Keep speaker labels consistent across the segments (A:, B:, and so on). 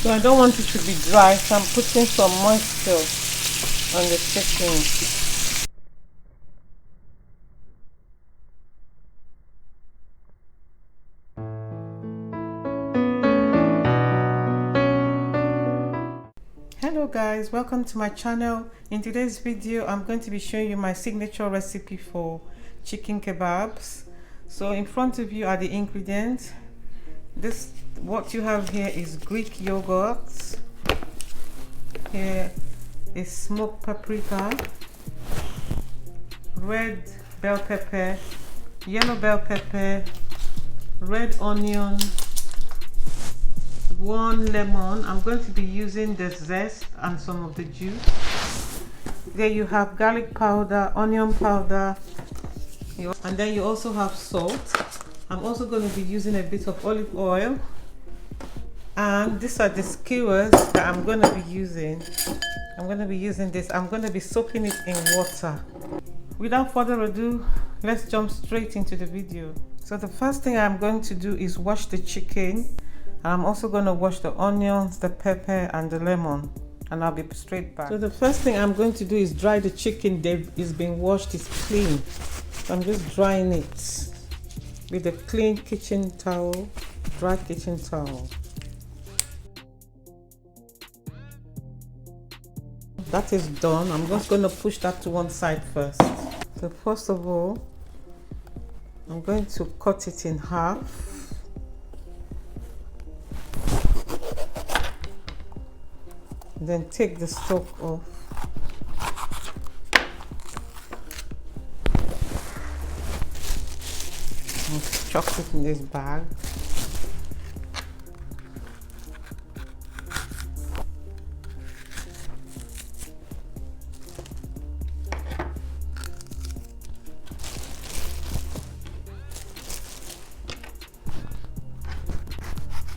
A: So I don't want it to be dry, so I'm putting some moisture on the chicken. Hello guys, welcome to my channel. In today's video I'm going to be showing you my signature recipe for chicken kebabs. So in front of you are the ingredients. What you have here is Greek yogurt. Here is smoked paprika, red bell pepper, yellow bell pepper, red onion, 1 lemon. I'm going to be using the zest and some of the juice. There you have garlic powder, onion powder, and then you also have salt. I'm also going to be using a bit of olive oil, and these are the skewers that I'm going to be using. I'm going to be using this. I'm going to be soaking it in water. Without further ado, let's jump straight into the video. So the first thing I'm going to do is wash the chicken. I'm also going to wash the onions, the pepper and the lemon, and I'll be straight back. So the first thing I'm going to do is dry the chicken. It's been washed, it's clean. So I'm just drying it with a clean kitchen towel, dry kitchen towel. That is done. I'm just going to push that to one side first. So first of all, I'm going to cut it in half. Then take the stalk off. And chuck it in this bag.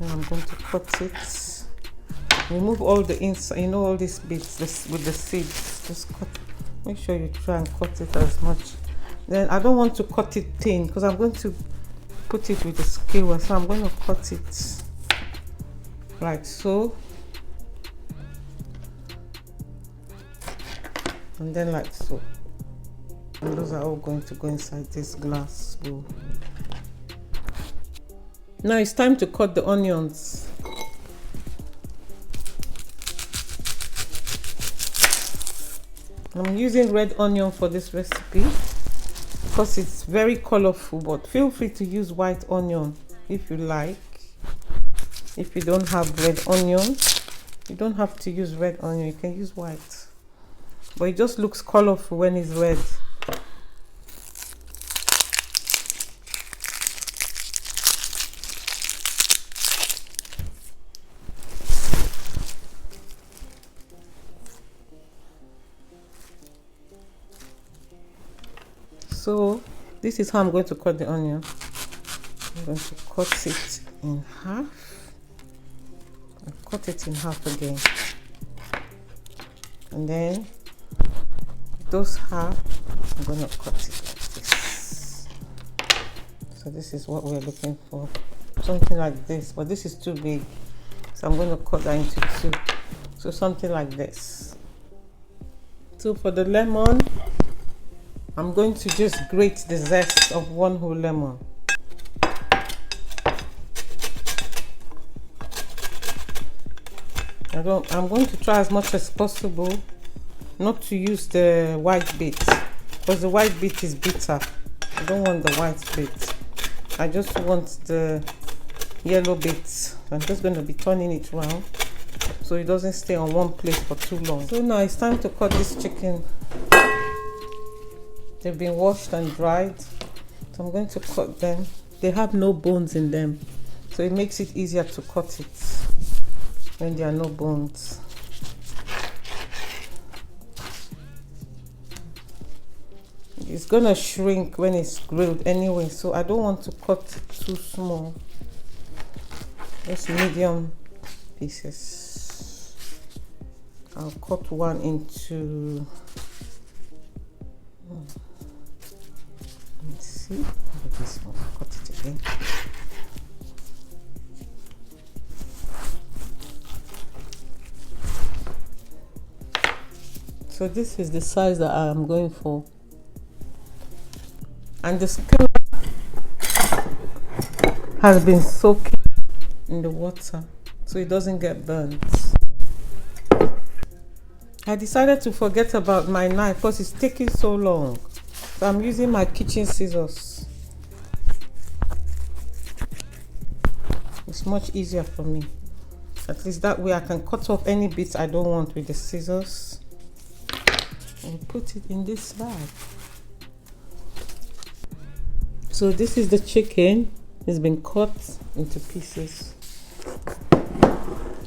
A: And I'm going to cut it. Remove all the inside, all these bits with the seeds. Just cut. Make sure you try and cut it as much. Then I don't want to cut it thin because I'm going to put it with a skewer. So I'm going to cut it like so, and then like so. And those are all going to go inside this glass bowl. Now it's time to cut the onions. I'm using red onion for this recipe because it's very colorful, but feel free to use white onion if you like. If you don't have red onion, you don't have to use red onion, you can use white, but it just looks colorful when it's red. So this is how I'm going to cut the onion. I'm going to cut it in half. I cut it in half again, and then those half I'm going to cut it like this. So this is what we're looking for, something like this, but this is too big, so I'm going to cut that into two. So something like this. So for the lemon, I'm going to just grate the zest of 1 whole lemon. I'm going to try as much as possible not to use the white bit, because the white bit is bitter. I don't want the white bit. I just want the yellow bit. I'm just going to be turning it around so it doesn't stay on one place for too long. So now it's time to cut this chicken. They've been washed and dried, so I'm going to cut them. They have no bones in them, so it makes it easier to cut it when there are no bones. It's gonna shrink when it's grilled anyway, so I don't want to cut it too small. Just medium pieces. I'll cut one into, let's see, this one, cut it again. So this is the size that I am going for. And the skewer has been soaking in the water so it doesn't get burnt. I decided to forget about my knife because it's taking so long. So I'm using my kitchen scissors. It's much easier for me. At least that way I can cut off any bits I don't want with the scissors and put it in this bag. So this is the chicken. It's been cut into pieces.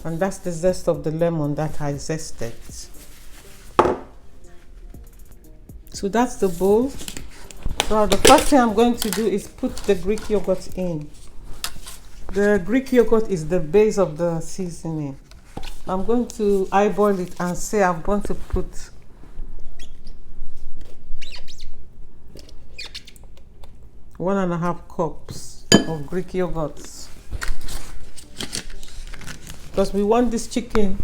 A: And that's the zest of the lemon that I zested. So that's the bowl. So the first thing I'm going to do is put the Greek yogurt in. The Greek yogurt is the base of the seasoning. I'm going to eyeball it and say I'm going to put one and a half cups of Greek yogurt, because we want this chicken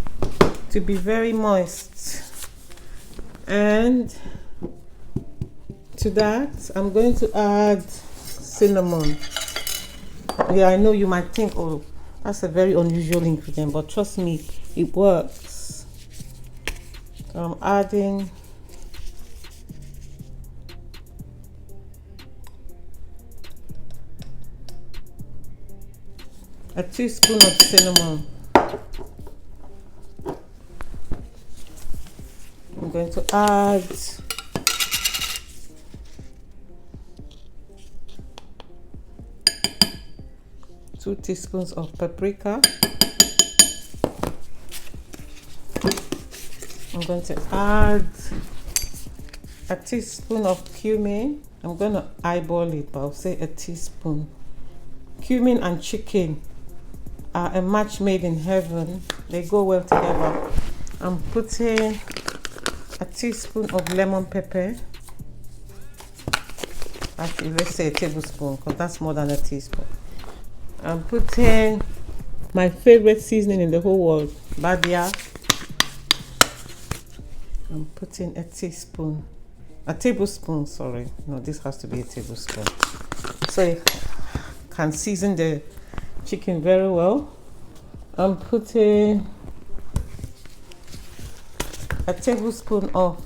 A: to be very moist. And to that I'm going to add cinnamon. Yeah, I know you might think, oh, that's a very unusual ingredient, but trust me, it works. So I'm adding a teaspoon of cinnamon. I'm going to add 2 teaspoons of paprika. I'm going to add a teaspoon of cumin. I'm going to eyeball it, but I'll say a teaspoon. Cumin and chicken are a match made in heaven. They go well together. I'm putting a teaspoon of lemon pepper. Actually, let's say a tablespoon, because that's more than a teaspoon. I'm putting my favorite seasoning in the whole world, Badia. I'm putting a tablespoon, sorry. No, this has to be a tablespoon. So you can season the chicken very well. I'm putting a tablespoon of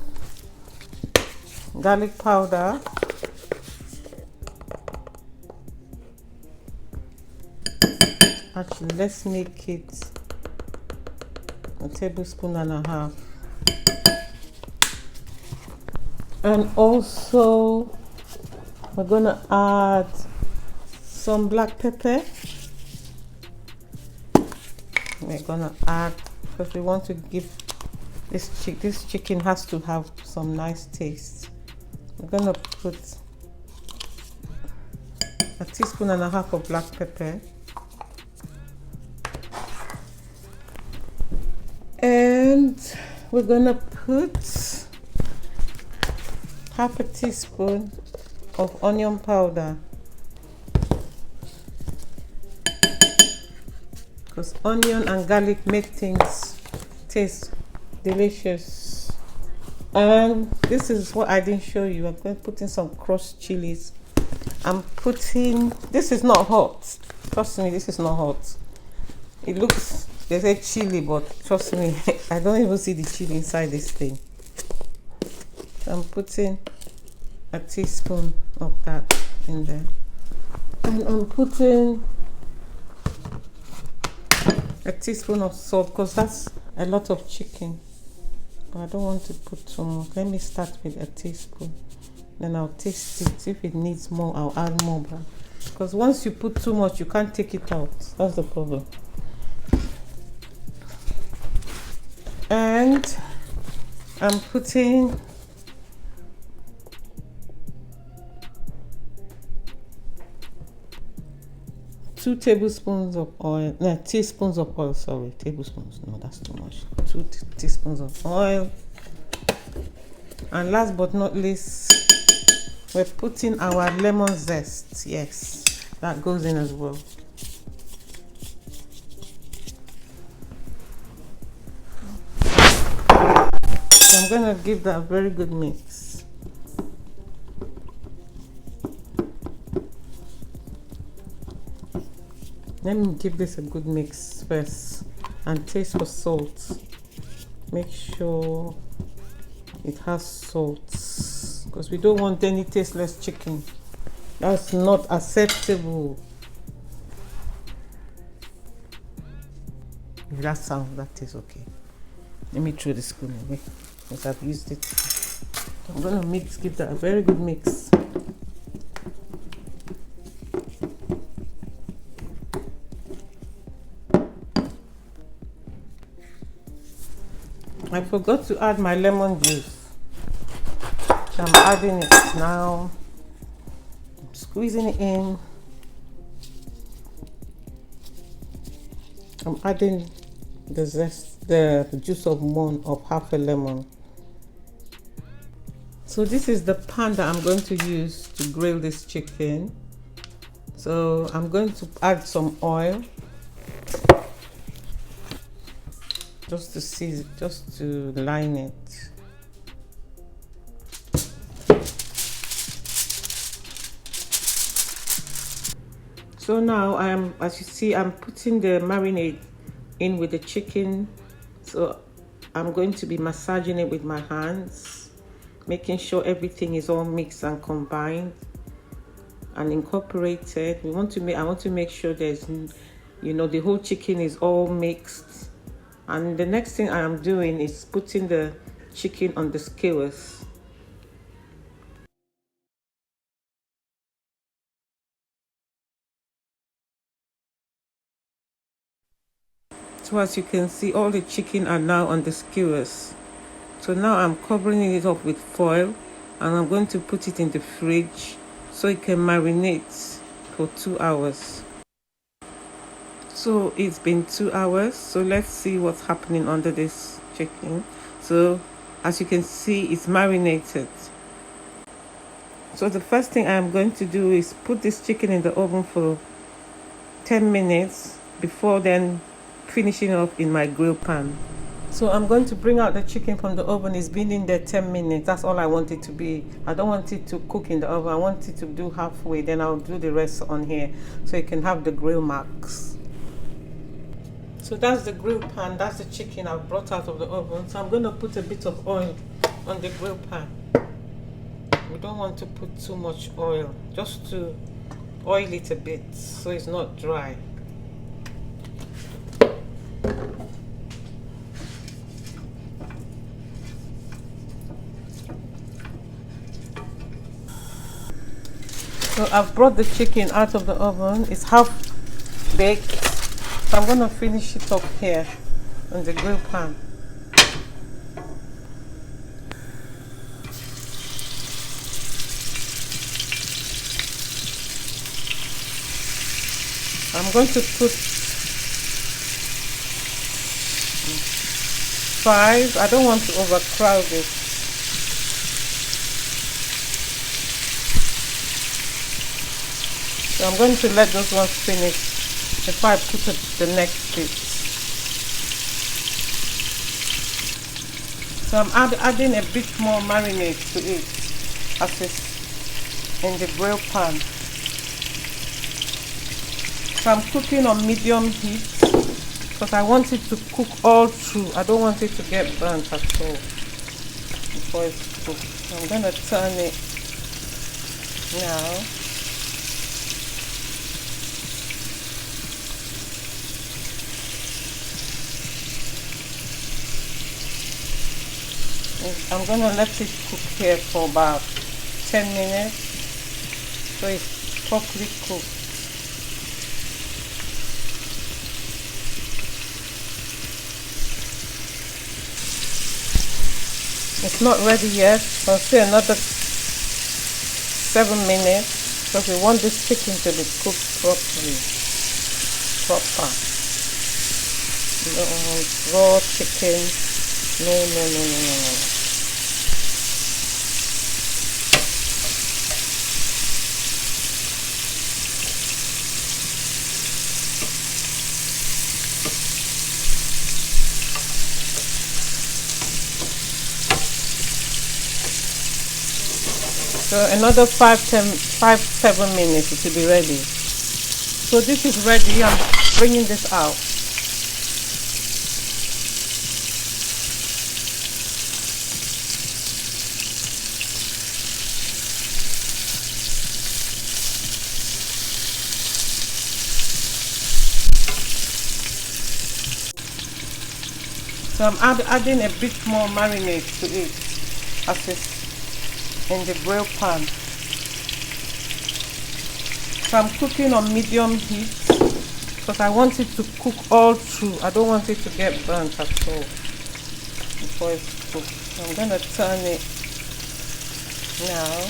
A: garlic powder. Actually, let's make it a tablespoon and a half. And also we're gonna add some black pepper. We're gonna add, because we want to give this chicken has to have some nice taste. We're gonna put a teaspoon and a half of black pepper. And we're gonna put half a teaspoon of onion powder, because onion and garlic make things taste delicious. And this is what I didn't show you. I'm going to put in some crushed chilies. I'm putting, this is not hot, trust me, this is not hot. It looks, they say chili, but trust me, I don't even see the chili inside this thing. So I'm putting a teaspoon of that in there. And I'm putting a teaspoon of salt, because that's a lot of chicken. But I don't want to put too much. Let me start with a teaspoon. Then I'll taste it. If it needs more, I'll add more. Because once you put too much, you can't take it out. That's the problem. And I'm putting two tablespoons of oil, no, teaspoons of oil, sorry, tablespoons, no, that's too much. 2 teaspoons of oil. And last but not least, we're putting our lemon zest. Yes, that goes in as well. So I'm gonna give that a very good mix. Let me give this a good mix first and taste for salt. Make sure it has salt because we don't want any tasteless chicken. That's not acceptable. If that sounds, that is okay. Let me throw the spoon away because I've used it. I'm gonna give that a very good mix. I forgot to add my lemon juice. So I'm adding it now. I'm squeezing it in. I'm adding the zest, the juice of half a lemon. So this is the pan that I'm going to use to grill this chicken. So I'm going to add some oil. Just to season, just to line it. So now as you see, I'm putting the marinade in with the chicken. So I'm going to be massaging it with my hands, making sure everything is all mixed and combined and incorporated. I want to make sure there's, the whole chicken is all mixed. And the next thing I am doing is putting the chicken on the skewers. So as you can see, all the chicken are now on the skewers. So now I'm covering it up with foil and I'm going to put it in the fridge so it can marinate for 2 hours. So it's been 2 hours, so let's see what's happening under this chicken. So as you can see, it's marinated. So the first thing I'm going to do is put this chicken in the oven for 10 minutes before then finishing off in my grill pan. So I'm going to bring out the chicken from the oven. It's been in there 10 minutes. That's all I want it to be. I don't want it to cook in the oven. I want it to do halfway, then I'll do the rest on here so you can have the grill marks. So that's the grill pan, that's the chicken I've brought out of the oven. So I'm going to put a bit of oil on the grill pan. We don't want to put too much oil, just to oil it a bit so it's not dry. So I've brought the chicken out of the oven. It's half baked. So I'm going to finish it up here on the grill pan. I'm going to put 5. I don't want to overcrowd it. So I'm going to let those ones finish before I put the next bit. So I'm adding a bit more marinade to it as it's in the grill pan. So I'm cooking on medium heat because I want it to cook all through. I don't want it to get burnt at all before it's cooked. So I'm going to turn it now. I'm going to let it cook here for about 10 minutes so it's properly cooked. It's not ready yet, so I'll say another 7 minutes because we want this chicken to be cooked properly. No raw chicken. No. So another 5-7 minutes it will be ready. So this is ready. I'm bringing this out. So I'm adding a bit more marinade to it as it's in the grill pan. So I'm cooking on medium heat because I want it to cook all through. I don't want it to get burnt at all before it's cooked. So I'm going to turn it now.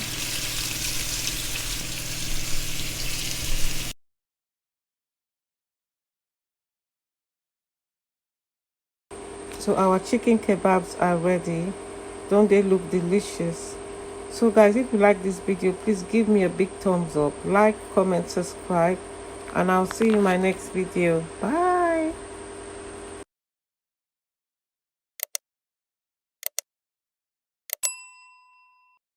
A: So our chicken kebabs are ready. Don't they look delicious? So guys, if you like this video, please give me a big thumbs up, like, comment, subscribe, and I'll see you in my next video. Bye.